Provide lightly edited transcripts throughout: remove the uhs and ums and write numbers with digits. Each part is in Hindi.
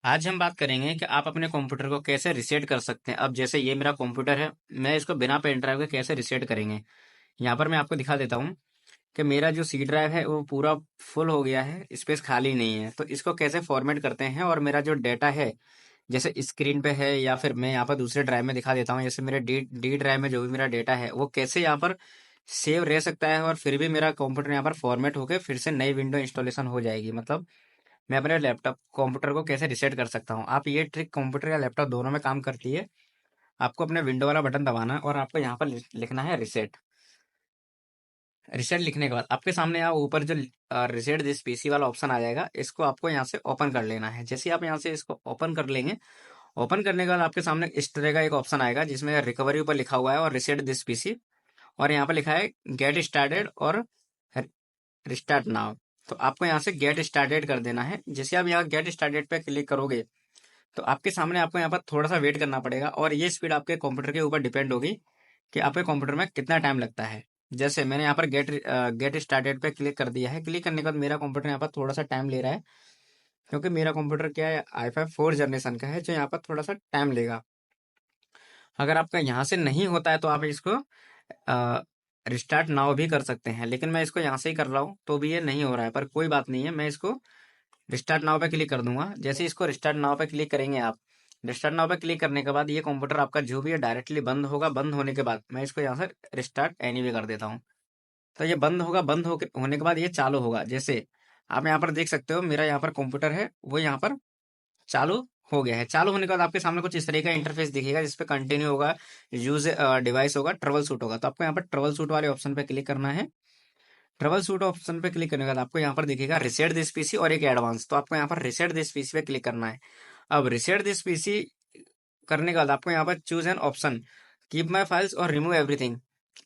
आज हम बात करेंगे कि आप अपने कंप्यूटर को कैसे रीसेट कर सकते हैं। अब जैसे ये मेरा कंप्यूटर है, मैं इसको बिना पेन ड्राइव के कैसे रीसेट करेंगे। यहाँ पर मैं आपको दिखा देता हूँ कि मेरा जो सी ड्राइव है वो पूरा फुल हो गया है, स्पेस खाली नहीं है। तो इसको कैसे फॉर्मेट करते हैं और मेरा जो डेटा है जैसे स्क्रीन पे है या फिर मैं यहाँ पर दूसरे ड्राइव में दिखा देता हूँ। जैसे मेरे डी डी ड्राइव में जो भी मेरा डेटा है वो कैसे यहाँ पर सेव रह सकता है और फिर भी मेरा कंप्यूटर यहाँ पर फॉर्मेट होकर फिर से नई विंडो इंस्टॉलेशन हो जाएगी। मतलब मैं अपने लैपटॉप कंप्यूटर को कैसे रीसेट कर सकता हूँ। आप ये ट्रिक कंप्यूटर या लैपटॉप दोनों में काम करती है। आपको अपने विंडो वाला बटन दबाना है और आपको यहाँ पर लिखना है रिसेट। रिसेट लिखने के बाद आपके सामने यहाँ ऊपर जो रिसेट दिस पीसी वाला ऑप्शन आ जाएगा, इसको आपको यहाँ से ओपन कर लेना है। जैसे ही आप यहाँ से इसको ओपन कर लेंगे, ओपन करने के बाद आपके सामने इस तरह का एक ऑप्शन आएगा जिसमें रिकवरी ऊपर लिखा हुआ है और रिसेट दिस पीसी, और यहाँ पर लिखा है गेट स्टार्टेड और रिस्टार्ट नाउ। तो आपको यहाँ से गेट स्टार्टेड कर देना है। जैसे आप यहाँ गेट स्टार्टेड पे क्लिक करोगे तो आपके सामने आपको यहाँ पर थोड़ा सा वेट करना पड़ेगा और ये स्पीड आपके कंप्यूटर के ऊपर डिपेंड होगी कि आपके कंप्यूटर में कितना टाइम लगता है। जैसे मैंने यहाँ पर गेट स्टार्टेड पे क्लिक कर दिया है। क्लिक करने के बाद मेरा कंप्यूटर यहाँ पर थोड़ा सा टाइम ले रहा है क्योंकि मेरा कंप्यूटर क्या है, i5 4 जनरेशन का है, जो यहाँ पर थोड़ा सा टाइम लेगा। अगर आपका यहाँ से नहीं होता है तो आप इसको रिस्टार्ट नाउ भी कर सकते हैं, लेकिन मैं इसको यहाँ से ही कर रहा हूँ तो भी ये नहीं हो रहा है। पर कोई बात नहीं है, मैं इसको रिस्टार्ट नाउ पे क्लिक कर दूंगा। जैसे इसको रिस्टार्ट नाउ पे क्लिक करेंगे आप, रिस्टार्ट नाउ पे क्लिक करने के बाद ये कंप्यूटर आपका जो भी है डायरेक्टली बंद होगा। बंद होने के बाद मैं इसको यहाँ से रिस्टार्ट एनीवे कर देता हूँ। तो ये बंद होगा, होने के बाद ये चालू होगा। जैसे आप यहाँ पर देख सकते हो मेरा यहाँ पर कंप्यूटर है वो यहाँ पर चालू हो गया है। चालू होने के बाद आपके सामने कुछ इस तरह का इंटरफेस दिखेगा जिसपे कंटिन्यू होगा, यूज डिवाइस होगा, ट्रबल शूट होगा। तो आपको यहाँ पर ट्रबल शूट वाले ऑप्शन पे क्लिक करना है। ट्रबल शूट ऑप्शन पे क्लिक करने के बाद आपको यहाँ पर दिखेगा रिसेट दिस पीसी और एक एडवांस। तो आपको यहाँ पर रिसेट दिस पीसी पे क्लिक करना है। अब रिसेट दिस पीसी करने के बाद आपको यहाँ पर choose an option keep my files और remove everything.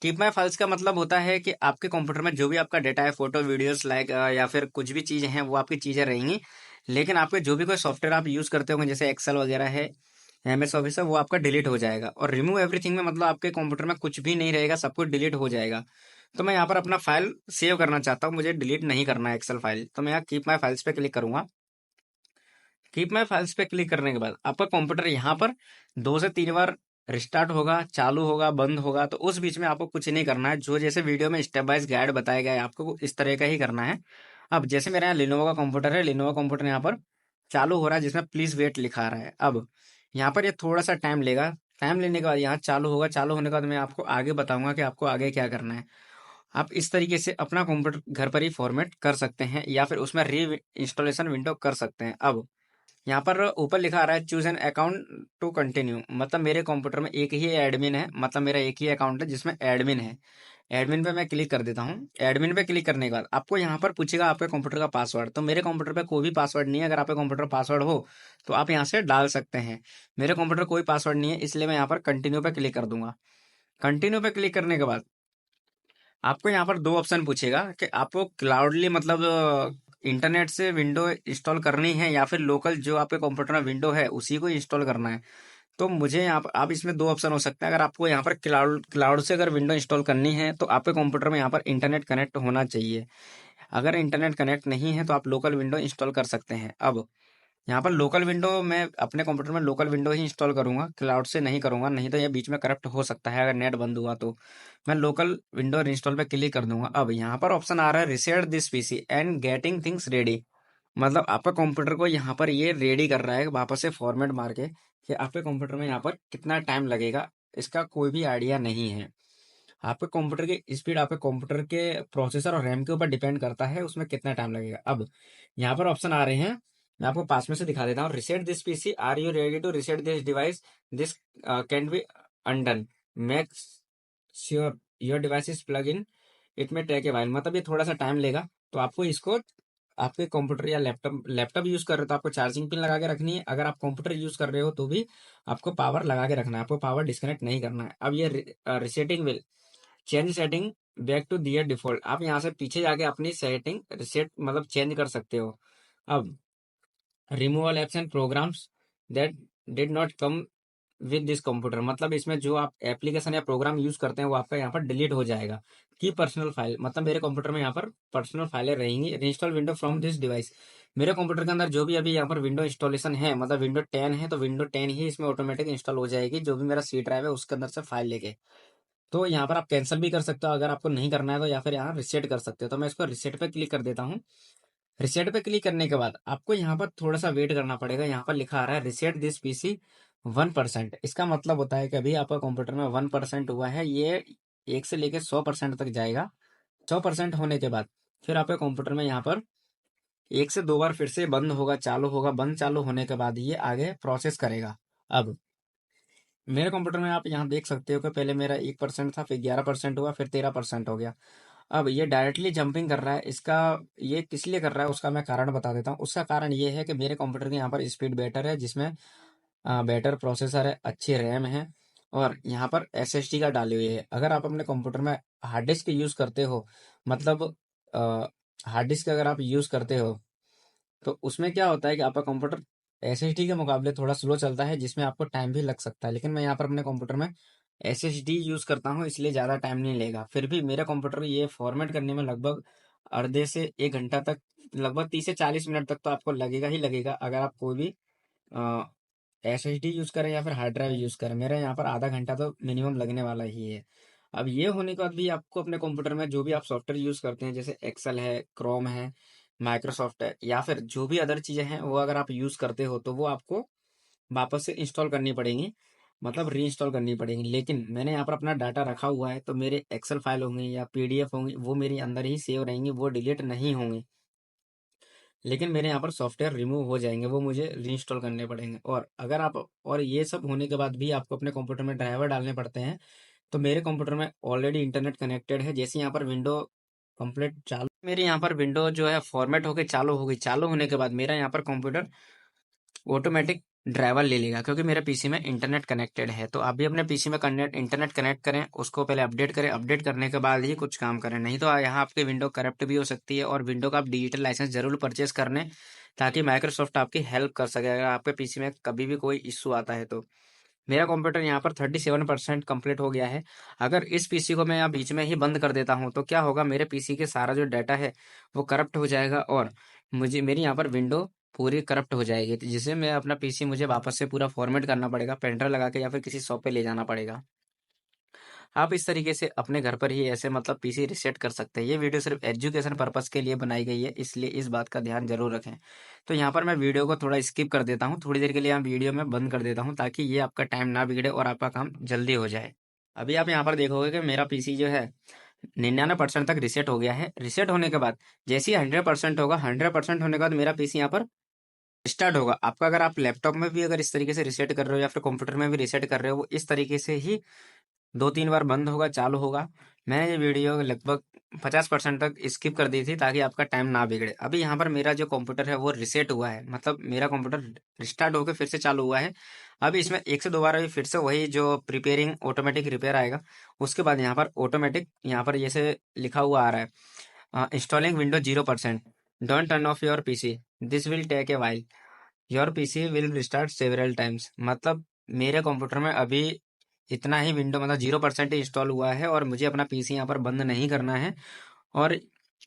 Keep my files का मतलब होता है कि आपके कंप्यूटर में जो भी आपका डेटा है, फोटो वीडियोस लाइक या फिर कुछ भी चीजें हैं, वो आपकी चीजें रहेंगी। लेकिन आपके जो भी कोई सॉफ्टवेयर आप यूज करते होंगे जैसे एक्सेल वगैरह है, एमएस ऑफिस है, वो आपका डिलीट हो जाएगा। और रिमूव एवरीथिंग में मतलब आपके कंप्यूटर में कुछ भी नहीं रहेगा, सब कुछ डिलीट हो जाएगा। तो मैं यहाँ पर अपना फाइल सेव करना चाहता हूँ, मुझे डिलीट नहीं करना है एक्सेल फाइल। तो मैं यहाँ कीप माई फाइल्स पे क्लिक करूंगा। कीप माई फाइल्स पे क्लिक करने के बाद आपका कंप्यूटर यहाँ पर 2 से 3 बार रिस्टार्ट होगा, चालू होगा, बंद होगा। तो उस बीच में आपको कुछ नहीं करना है, जो जैसे वीडियो में स्टेप बाय गाइड बताया गया है आपको इस तरह का ही करना है। अब जैसे मेरे यहाँ लिनोवा का कंप्यूटर है, लिनोवा कंप्यूटर यहाँ पर चालू हो रहा है जिसमें प्लीज वेट लिखा रहा है। अब यहाँ पर ये थोड़ा सा टाइम लेगा। टाइम लेने के बाद यहाँ चालू होगा। चालू होने के बाद मैं आपको आगे बताऊंगा कि आपको आगे क्या करना है। आप इस तरीके से अपना कंप्यूटर घर पर ही फॉर्मेट कर सकते हैं या फिर उसमें री इंस्टॉलेशन विंडो कर सकते हैं। अब यहाँ पर ऊपर लिखा आ रहा है choose an account to continue. मतलब मेरे कंप्यूटर में एक ही एडमिन है, मतलब मेरा एक ही अकाउंट है जिसमें एडमिन है। एडमिन पे मैं क्लिक कर देता हूँ। एडमिन पे क्लिक करने के बाद आपको यहाँ पर पूछेगा आपके कंप्यूटर का पासवर्ड। तो मेरे कंप्यूटर पे कोई भी पासवर्ड नहीं है। अगर आपके कंप्यूटर पासवर्ड हो तो आप यहाँ से डाल सकते हैं। मेरे कंप्यूटर कोई पासवर्ड नहीं है, इसलिए मैं यहाँ पर कंटिन्यू पे क्लिक कर दूंगा। कंटिन्यू पे क्लिक करने के बाद आपको यहाँ पर दो ऑप्शन पूछेगा कि आपको क्लाउडली मतलब इंटरनेट से विंडो इंस्टॉल करनी है या फिर लोकल जो आपके कंप्यूटर में विंडो है उसी को इंस्टॉल करना है। तो मुझे यहाँ पर आप इसमें दो ऑप्शन हो सकते हैं। अगर आपको यहाँ पर क्लाउड क्लाउड से अगर विंडो इंस्टॉल करनी है तो आपके कंप्यूटर में यहाँ पर इंटरनेट कनेक्ट होना चाहिए। अगर इंटरनेट कनेक्ट नहीं है तो आप लोकल विंडो इंस्टॉल कर सकते हैं। अब यहाँ पर लोकल विंडो मैं अपने कंप्यूटर में लोकल विंडो ही इंस्टॉल करूंगा, क्लाउड से नहीं करूंगा, नहीं तो ये बीच में करप्ट हो सकता है अगर नेट बंद हुआ तो। मैं लोकल विंडो इंस्टॉल पे क्लिक कर दूंगा। अब यहाँ पर ऑप्शन आ रहा है reset this PC and getting things ready. मतलब आपका कंप्यूटर को यहाँ पर ये रेडी कर रहा है वापस से फॉर्मेट मार के कि आपके कंप्यूटर में यहाँ पर कितना टाइम लगेगा, इसका कोई भी आइडिया नहीं है। आपके कंप्यूटर की स्पीड आपके कंप्यूटर के प्रोसेसर और रैम के ऊपर डिपेंड करता है उसमें कितना टाइम लगेगा। अब यहाँ पर ऑप्शन आ रहे हैं, मैं आपको पास में से दिखा देता हूँ। Reset this PC, are you ready to reset this device, this can be undone, make sure your device is plug in, it may take a while. मतलब ये थोड़ा सा टाइम लेगा। तो आपको इसको आपके कंप्यूटर या लैपटॉप लैपटॉप यूज कर रहे हो तो आपको चार्जिंग पिन लगा के रखनी है। अगर आप कंप्यूटर यूज कर रहे हो तो भी आपको पावर लगा के रखना है, आपको पावर डिस्कनेक्ट नहीं करना है। अब ये resetting will change setting back to their default. आप यहाँ से पीछे जाके अपनी सेटिंग रिसेट मतलब चेंज कर सकते हो। अब removal apps and programmes that did not come with this computer. मतलब इसमें जो आप एप्लीकेशन या प्रोग्राम यूज करते हैं वो आपका यहाँ पर डिलीट हो जाएगा। की पर्सनल फाइल, मतलब मेरे कंप्यूटर में यहाँ पर पर्सनल फाइलें रहेंगी। Install window from this device, मेरे कंप्यूटर के अंदर जो भी अभी यहाँ पर विंडो इंस्टॉलेशन है, मतलब विंडो 10 है, तो विंडो 10 ही इसमें ऑटोमेटिक इंस्टॉल हो जाएगी, जो भी मेरा सी ड्राइव है उसके अंदर से फाइल लेके। तो यहाँ पर आप कैंसिल भी कर सकते हो अगर आपको नहीं करना है तो, या फिर यहाँ रिसेट कर सकते हो। तो मैं इसको रिसेट पे क्लिक कर देता हूँ। रिसेट पे क्लिक करने के बाद आपको यहाँ पर थोड़ा सा वेट करना पड़ेगा। यहाँ पर लिखा आ रहा है रिसेट दिस पीसी 1%। इसका मतलब होता है कि अभी आपका कंप्यूटर में 1% हुआ है, ये 1 से लेकर 100% तक जाएगा। 100% होने के बाद फिर आपके कंप्यूटर में यहाँ पर 1 से 2 बार फिर से बंद होगा चालू होगा, बंद चालू होने के बाद ये आगे प्रोसेस करेगा। अब मेरे कंप्यूटर में आप यहाँ देख सकते हो कि पहले मेरा 1% था, फिर 11% हुआ, फिर 13% हो गया। अब ये डायरेक्टली जंपिंग कर रहा है। इसका ये किस लिए कर रहा है उसका मैं कारण बता देता हूँ। उसका कारण ये है कि मेरे कंप्यूटर के यहाँ पर स्पीड बेटर है, जिसमें बेटर प्रोसेसर है, अच्छी रैम है, और यहाँ पर एसएसडी का डाली हुई है। अगर आप अपने कंप्यूटर में हार्ड डिस्क यूज करते हो, मतलब हार्ड डिस्क अगर आप यूज करते हो, तो उसमें क्या होता है कि आपका कंप्यूटर एसएसडी के मुकाबले थोड़ा स्लो चलता है, जिसमें आपको टाइम भी लग सकता है। लेकिन मैं यहाँ पर अपने कंप्यूटर में एसएसडी यूज करता हूँ, इसलिए ज़्यादा टाइम नहीं लेगा। फिर भी मेरा कंप्यूटर ये फॉर्मेट करने में लगभग आधे से 1 घंटा तक, लगभग 30 से 40 मिनट तक तो आपको लगेगा ही लगेगा, अगर आप कोई भी एसएसडी यूज करें या फिर हार्ड ड्राइव यूज करें। मेरे यहाँ पर आधा घंटा तो मिनिमम लगने वाला ही है। अब ये होने के बाद भी आपको अपने कंप्यूटर में जो भी आप सॉफ्टवेयर यूज करते हैं, जैसे एक्सेल है, क्रोम है, माइक्रोसॉफ्ट है, या फिर जो भी अदर चीजें हैं, वो अगर आप यूज करते हो तो वो आपको वापस से इंस्टॉल करनी पड़ेंगी, मतलब री इंस्टॉल करनी पड़ेंगी। लेकिन मैंने यहाँ पर अपना डाटा रखा हुआ है, तो मेरे एक्सेल फाइल होंगी या पीडीएफ होंगी, वो मेरे अंदर ही सेव रहेंगी, वो डिलीट नहीं होंगी। लेकिन मेरे यहाँ पर सॉफ्टवेयर रिमूव हो जाएंगे, वो मुझे रीइंस्टॉल करने पड़ेंगे। और अगर आप, और ये सब होने के बाद भी आपको अपने कंप्यूटर में ड्राइवर डालने पड़ते हैं। तो मेरे कंप्यूटर में ऑलरेडी इंटरनेट कनेक्टेड है। जैसे यहाँ पर विंडो कंप्लीट चालू, मेरे यहाँ पर विंडो जो है फॉर्मेट होकर चालू होगी। चालू होने के बाद मेरा यहाँ पर कंप्यूटर ऑटोमेटिक ड्राइवर ले लेगा, क्योंकि मेरे पीसी में इंटरनेट कनेक्टेड है। तो आप भी अपने पीसी में इंटरनेट कनेक्ट करें, उसको पहले अपडेट करें, अपडेट करने के बाद ही कुछ काम करें, नहीं तो यहाँ आपकी विंडो करप्ट भी हो सकती है। और विंडो का आप डिजिटल लाइसेंस जरूर परचेस कर लें, ताकि माइक्रोसॉफ्ट आपकी हेल्प कर सके अगर आपके पीसी में कभी भी कोई इश्यू आता है तो। मेरा कंप्यूटर यहाँ पर 37% कंप्लीट हो गया है। अगर इस पीसी को मैं यहाँ बीच में ही बंद कर देता हूँ तो क्या होगा, मेरे पीसी के सारा जो डाटा है वो करप्ट हो जाएगा, और मुझे मेरी यहाँ पर विंडो पूरी करप्ट हो जाएगी, तो जिससे मैं अपना पीसी मुझे वापस से पूरा फॉर्मेट करना पड़ेगा, पेंटर लगा के, या फिर किसी शॉप पे ले जाना पड़ेगा। आप इस तरीके से अपने घर पर ही ऐसे मतलब पीसी रीसेट कर सकते हैं। ये वीडियो सिर्फ एजुकेशन पर्पस के लिए बनाई गई है, इसलिए इस बात का ध्यान जरूर रखें। तो यहाँ पर मैं वीडियो को थोड़ा स्किप कर देता हूँ, थोड़ी देर के लिए यहाँ वीडियो में बंद कर देता हूँ, ताकि ये आपका टाइम ना बिगड़े और आपका काम जल्दी हो जाए। अभी आप यहाँ पर देखोगे कि मेरा पीसी जो है 99% तक रिसेट हो गया है। रिसेट होने के बाद जैसे ही 100% होगा, 100% होने के बाद मेरा पीसी यहाँ पर स्टार्ट होगा। आपका अगर आप लैपटॉप में भी अगर इस तरीके से रिसेट कर रहे हो, या फिर कंप्यूटर में भी रिसेट कर रहे हो, वो इस तरीके से ही 2-3 बार बंद होगा चालू होगा। मैंने ये वीडियो लगभग 50% तक स्किप कर दी थी, ताकि आपका टाइम ना बिगड़े। अभी यहाँ पर मेरा जो कंप्यूटर है वो रिसेट हुआ है, मतलब मेरा कंप्यूटर स्टार्ट होकर फिर से चालू हुआ है। अभी इसमें 1 से 2 बार अभी फिर से वही जो प्रिपेयरिंग ऑटोमेटिक रिपेयर आएगा। उसके बाद यहाँ पर ऑटोमेटिक, यहाँ पर जैसे लिखा हुआ आ रहा है, installing window 0%, don't turn off your PC, this will take a while, your PC will restart several times. मतलब मेरे कंप्यूटर में अभी इतना ही विंडो, मतलब 0% ही इंस्टॉल हुआ है, और मुझे अपना पीसी यहाँ पर बंद नहीं करना है। और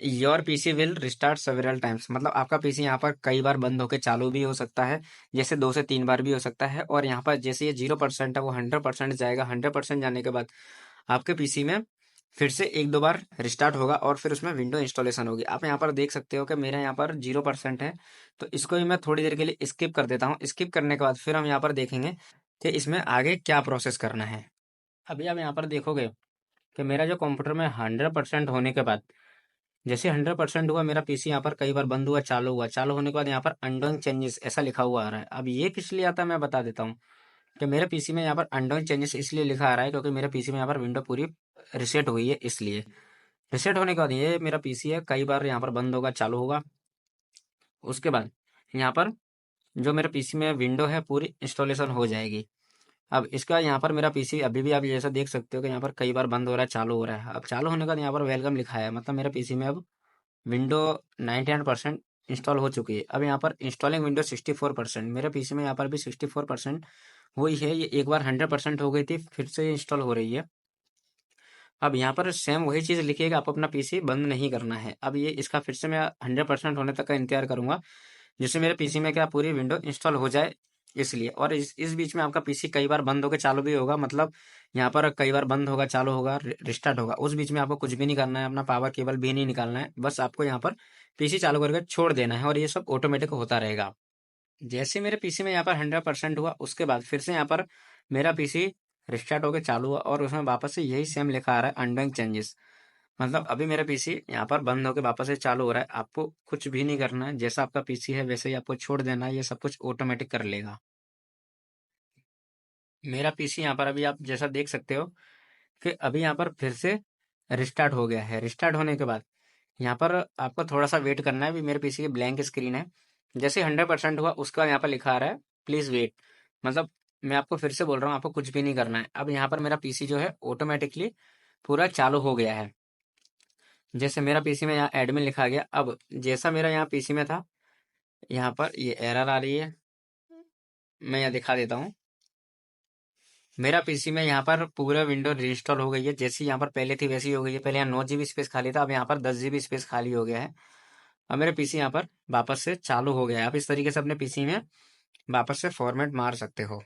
your PC will restart several times, मतलब आपका पीसी यहाँ पर कई बार बंद होकर चालू भी हो सकता है, जैसे 2 से 3 बार भी हो सकता है। और यहाँ पर जैसे ये 0% है, वो 100% जाएगा। 100% जाने के बाद आपके पीसी में फिर से 1-2 बार रिस्टार्ट होगा, और फिर उसमें विंडो इंस्टॉलेशन होगी। आप यहाँ पर देख सकते हो कि मेरा यहाँ पर 0% है, तो इसको भी मैं थोड़ी देर के लिए स्किप कर देता हूँ। स्किप करने के बाद फिर हम यहाँ पर देखेंगे कि इसमें आगे क्या प्रोसेस करना है। अभी आप यहाँ पर देखोगे कि मेरा जो कंप्यूटर में 100% होने के बाद, जैसे 100% हुआ, मेरा पीसी यहाँ पर कई बार बंद हुआ चालू हुआ, चालू होने के बाद यहाँ पर अनडोइंग चेंजेस ऐसा लिखा हुआ आ रहा है। अब ये किस लिए आता है मैं बता देता हूँ। कि मेरे पीसी में यहाँ पर अनडोइंग चेंजेस इसलिए लिखा आ रहा है, क्योंकि मेरे पीसी में यहाँ पर विंडो पूरी रिसेट हुई है, इसलिए। रिसेट होने के बाद ये मेरा पीसी है, कई बार यहाँ पर बंद होगा चालू होगा। उसके बाद यहाँ पर जो मेरे पीसी में विंडो है पूरी इंस्टॉलेशन हो जाएगी। अब इसका यहाँ पर मेरा पीसी अभी भी आप जैसा देख सकते हो कि यहाँ पर कई बार बंद हो रहा है चालू हो रहा है। अब चालू होने के बाद यहाँ पर वेलकम लिखा है, मतलब मेरे पीसी में अब विंडो 99% इंस्टॉल हो चुकी है। अब यहाँ पर इंस्टॉलिंग विंडो 64%, मेरे पीसी में यहाँ पर भी 64% हुई है। ये एक बार 100% हो गई थी, फिर से इंस्टॉल हो रही है। अब यहाँ पर सेम वही चीज़ लिखिएगा, आप अपना पीसी बंद नहीं करना है। अब ये इसका फिर से मैं 100% होने तक का इंतजार करूंगा, जिससे मेरे पीसी में क्या पूरी विंडो इंस्टॉल हो जाए इसलिए। और इस बीच में आपका पीसी कई बार बंद होकर चालू भी होगा, मतलब यहाँ पर कई बार बंद होगा, चालू होगा, रिस्टार्ट होगा। उस बीच में आपको कुछ भी नहीं करना है, अपना पावर केबल भी नहीं निकालना है, बस आपको यहाँ पर पीसी चालू करके छोड़ देना है और ये सब ऑटोमेटिक होता रहेगा। जैसे मेरे पीसी में यहाँ पर 100% हुआ, उसके बाद फिर से यहाँ पर मेरा पीसी रिस्टार्ट होकर चालू हुआ और उसमें वापस से यही सेम लिखा आ रहा है, अनडूइंग चेंजेस। मतलब अभी मेरा पीसी यहाँ पर बंद होकर वापस से चालू हो रहा है। आपको कुछ भी नहीं करना है, जैसा आपका पीसी है वैसे ही आपको छोड़ देना है, ये सब कुछ ऑटोमेटिक कर लेगा। मेरा पीसी यहाँ पर अभी आप जैसा देख सकते हो कि अभी यहाँ पर फिर से रिस्टार्ट हो गया है। रिस्टार्ट होने के बाद यहाँ पर आपको थोड़ा सा वेट करना है। अभी मेरे पीसी की ब्लैंक स्क्रीन है, जैसे 100% हुआ उसका यहाँ पर लिखा आ रहा है प्लीज वेट। मतलब मैं आपको फिर से बोल रहा हूँ, आपको कुछ भी नहीं करना है। अब यहाँ पर मेरा पीसी जो है ऑटोमेटिकली पूरा चालू हो गया है। जैसे मेरा पीसी में यहाँ एडमिन लिखा गया, अब जैसा मेरा यहाँ पीसी में था, यहाँ पर ये एरर आ रही है, मैं यहाँ दिखा देता हूँ। मेरा पीसी में यहाँ पर पूरा विंडो रीइंस्टॉल हो गई है, जैसी यहाँ पर पहले थी वैसी हो गई है। पहले यहाँ 9 GB स्पेस खाली था, अब यहाँ पर 10 GB स्पेस खाली हो गया है। अब मेरा पीसी यहाँ पर वापस से चालू हो गया है। आप इस तरीके से अपने पीसी में वापस से फॉर्मेट मार सकते हो।